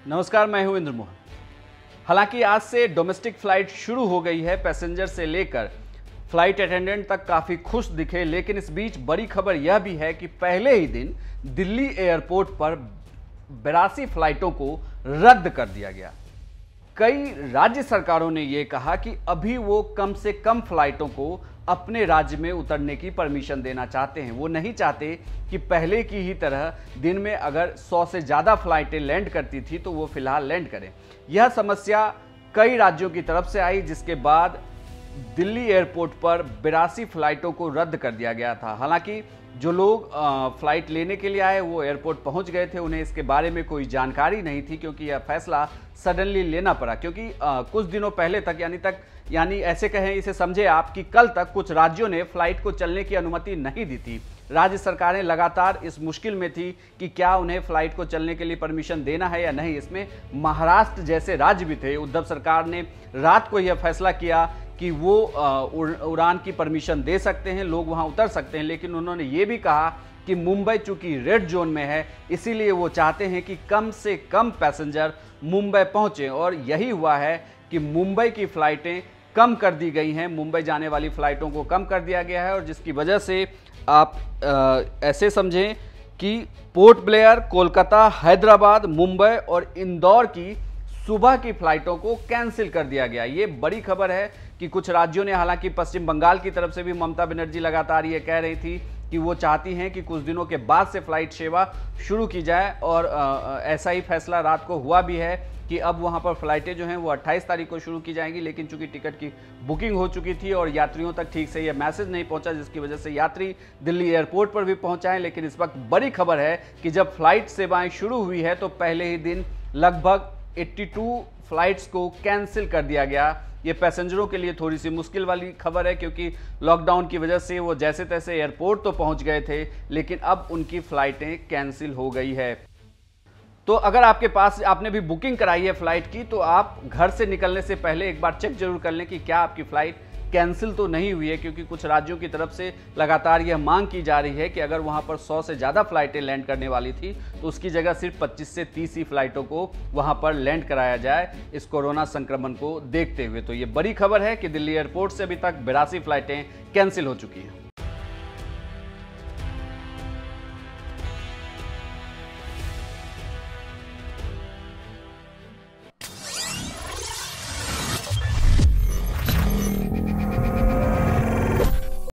नमस्कार, मैं हूं इंद्र मोहन। हालांकि आज से डोमेस्टिक फ्लाइट शुरू हो गई है। पैसेंजर से लेकर फ्लाइट अटेंडेंट तक काफ़ी खुश दिखे, लेकिन इस बीच बड़ी खबर यह भी है कि पहले ही दिन दिल्ली एयरपोर्ट पर 82 फ्लाइटों को रद्द कर दिया गया। कई राज्य सरकारों ने यह कहा कि अभी वो कम से कम फ्लाइटों को अपने राज्य में उतरने की परमिशन देना चाहते हैं। वो नहीं चाहते कि पहले की ही तरह दिन में अगर 100 से ज़्यादा फ्लाइटें लैंड करती थी तो वो फिलहाल लैंड करें। यह समस्या कई राज्यों की तरफ से आई, जिसके बाद दिल्ली एयरपोर्ट पर 82 फ्लाइटों को रद्द कर दिया गया था। हालांकि जो लोग फ्लाइट लेने के लिए आए वो एयरपोर्ट पहुंच गए थे, उन्हें इसके बारे में कोई जानकारी नहीं थी, क्योंकि यह फैसला सडनली लेना पड़ा। क्योंकि कुछ दिनों पहले तक यानी ऐसे कहें, इसे समझे आप कि कल तक कुछ राज्यों ने फ्लाइट को चलने की अनुमति नहीं दी थी। राज्य सरकारें लगातार इस मुश्किल में थी कि क्या उन्हें फ्लाइट को चलने के लिए परमिशन देना है या नहीं। इसमें महाराष्ट्र जैसे राज्य भी थे। उद्धव सरकार ने रात को यह फैसला किया कि वो उड़ान की परमिशन दे सकते हैं, लोग वहां उतर सकते हैं, लेकिन उन्होंने ये भी कहा कि मुंबई चूंकि रेड जोन में है, इसीलिए वो चाहते हैं कि कम से कम पैसेंजर मुंबई पहुंचे। और यही हुआ है कि मुंबई की फ्लाइटें कम कर दी गई हैं। मुंबई जाने वाली फ्लाइटों को कम कर दिया गया है, और जिसकी वजह से आप ऐसे समझें कि पोर्ट ब्लेयर, कोलकाता, हैदराबाद, मुंबई और इंदौर की सुबह की फ्लाइटों को कैंसिल कर दिया गया। ये बड़ी खबर है कि कुछ राज्यों ने, हालांकि पश्चिम बंगाल की तरफ से भी ममता बनर्जी लगातार ये कह रही थी कि वो चाहती हैं कि कुछ दिनों के बाद से फ्लाइट सेवा शुरू की जाए, और ऐसा ही फैसला रात को हुआ भी है कि अब वहां पर फ्लाइटें जो हैं वो 28 तारीख को शुरू की जाएंगी। लेकिन चूंकि टिकट की बुकिंग हो चुकी थी और यात्रियों तक ठीक से यह मैसेज नहीं पहुंचा, जिसकी वजह से यात्री दिल्ली एयरपोर्ट पर भी पहुंचाएं। लेकिन इस वक्त बड़ी खबर है कि जब फ्लाइट सेवाएं शुरू हुई है तो पहले ही दिन लगभग 82 फ्लाइट्स को कैंसिल कर दिया गया। ये पैसेंजरों के लिए थोड़ी सी मुश्किल वाली खबर है, क्योंकि लॉकडाउन की वजह से वो जैसे तैसे एयरपोर्ट तो पहुंच गए थे, लेकिन अब उनकी फ्लाइटें कैंसिल हो गई है। तो अगर आपके पास आपने भी बुकिंग कराई है फ्लाइट की, तो आप घर से निकलने से पहले एक बार चेक जरूर कर लें कि क्या आपकी फ्लाइट कैंसिल तो नहीं हुई है। क्योंकि कुछ राज्यों की तरफ से लगातार यह मांग की जा रही है कि अगर वहां पर 100 से ज़्यादा फ्लाइटें लैंड करने वाली थी तो उसकी जगह सिर्फ 25 से 30 ही फ्लाइटों को वहां पर लैंड कराया जाए, इस कोरोना संक्रमण को देखते हुए। तो ये बड़ी खबर है कि दिल्ली एयरपोर्ट से अभी तक 82 फ्लाइटें कैंसिल हो चुकी हैं।